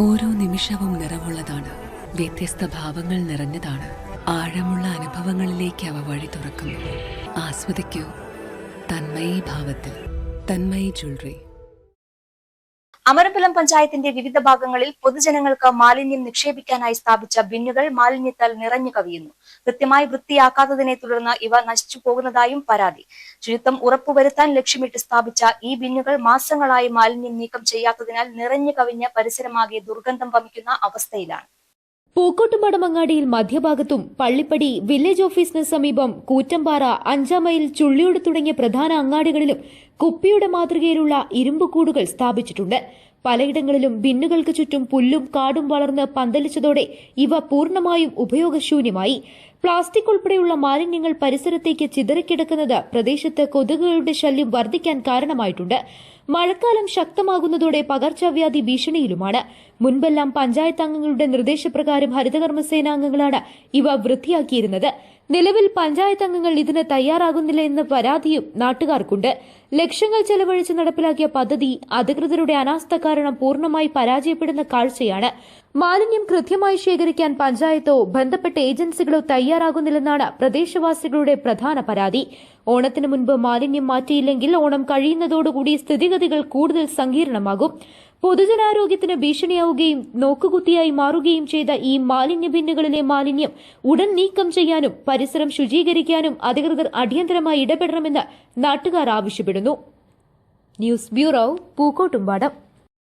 ഓരോ നിമിഷവും നിറവുള്ളതാണ്, വ്യത്യസ്ത ഭാവങ്ങൾ നിറഞ്ഞതാണ്. ആഴമുള്ള അനുഭവങ്ങളിലേക്ക് അവ വഴി തുറക്കുന്നു. ആസ്വദിക്കൂ തന്മയി ഭാവത്തിൽ. തന്മയി ജ്വല്ലറി. അമരമ്പലം പഞ്ചായത്തിന്റെ വിവിധ ഭാഗങ്ങളിൽ പൊതുജനങ്ങൾക്ക് മാലിന്യം നിക്ഷേപിക്കാനായി സ്ഥാപിച്ച ബിന്നുകൾ മാലിന്യത്താൽ നിറഞ്ഞു കവിയുന്നു. കൃത്യമായി വൃത്തിയാക്കാത്തതിനെ തുടർന്ന് ഇവ നശിച്ചു പോകുന്നതായും പരാതി. ശുചിത്വം ഉറപ്പുവരുത്താൻ ലക്ഷ്യമിട്ട് സ്ഥാപിച്ച ഈ ബിന്നുകൾ മാസങ്ങളായി മാലിന്യം നീക്കം ചെയ്യാത്തതിനാൽ നിറഞ്ഞു കവിഞ്ഞ പരിസരമാകെ ദുർഗന്ധം വമിക്കുന്ന അവസ്ഥയിലാണ്. പൂക്കോട്ടുമടമങ്ങാടിയിൽ മധ്യഭാഗത്തും പള്ളിപ്പടി വില്ലേജ് ഓഫീസിന് സമീപം കൂറ്റമ്പാറ, 5 മൈൽ, ചുള്ളിയോട് തുടങ്ങിയ പ്രധാന അങ്ങാടികളിലും കുപ്പിയുടെ മാതൃകയിലുള്ള ഇരുമ്പുകൂടുകൾ സ്ഥാപിച്ചിട്ടുണ്ട്. പലയിടങ്ങളിലും ബിന്നുകൾക്ക് ചുറ്റും പുല്ലും കാടും വളർന്ന് പന്തലിച്ചതോടെ ഇവ പൂർണ്ണമായും ഉപയോഗശൂന്യമായി. പ്ലാസ്റ്റിക് ഉൾപ്പെടെയുള്ള മാലിന്യങ്ങൾ പരിസരത്തേക്ക് ചിതറിക്കിടക്കുന്നത് പ്രദേശത്ത് കൊതുകുകളുടെ ശല്യം വർദ്ധിക്കാൻ കാരണമായിട്ടുണ്ട്. മഴക്കാലം ശക്തമാകുന്നതോടെ പകർച്ചവ്യാധി ഭീഷണിയിലുമാണ്. മുൻപെല്ലാം പഞ്ചായത്ത് അംഗങ്ങളുടെ നിർദ്ദേശപ്രകാരം ഹരിതകർമ്മസേനാംഗങ്ങളാണ് ഇവ വൃത്തിയാക്കിയിരുന്നത്. നിലവിൽ പഞ്ചായത്ത് അംഗങ്ങൾ ഇതിന് തയ്യാറാകുന്നില്ല എന്ന പരാതിയും നാട്ടുകാർക്കുണ്ട്. ലക്ഷങ്ങൾ ചെലവഴിച്ച് നടപ്പിലാക്കിയ പദ്ധതി അധികൃതരുടെ അനാസ്ഥ കാരണം പൂർണ്ണമായി പരാജയപ്പെടുന്ന കാഴ്ചയാണ്. മാലിന്യം കൃത്യമായി ശേഖരിക്കാൻ പഞ്ചായത്തോ ബന്ധപ്പെട്ട ഏജൻസികളോ തയ്യാറാകുന്നില്ലെന്നാണ് പ്രദേശവാസികളുടെ പ്രധാന പരാതി. ഓണത്തിന് മുൻപ് മാലിന്യം മാറ്റിയില്ലെങ്കിൽ ഓണം കഴിയുന്നതോടുകൂടി സ്ഥിതിഗതികൾ കൂടുതൽ സങ്കീർണമാകും. പൊതുജനാരോഗ്യത്തിന് ഭീഷണിയാവുകയും നോക്കുകുത്തിയായി മാറുകയും ചെയ്ത ഈ മാലിന്യ ബിന്നുകളിലെ മാലിന്യം ഉടൻ നീക്കം ചെയ്യാനും പരിസരം ശുചീകരിക്കാനും അധികൃതർ അടിയന്തരമായി ഇടപെടണമെന്ന് നാട്ടുകാർ ആവശ്യപ്പെടുന്നു. News bureau, Pookkottumpadam.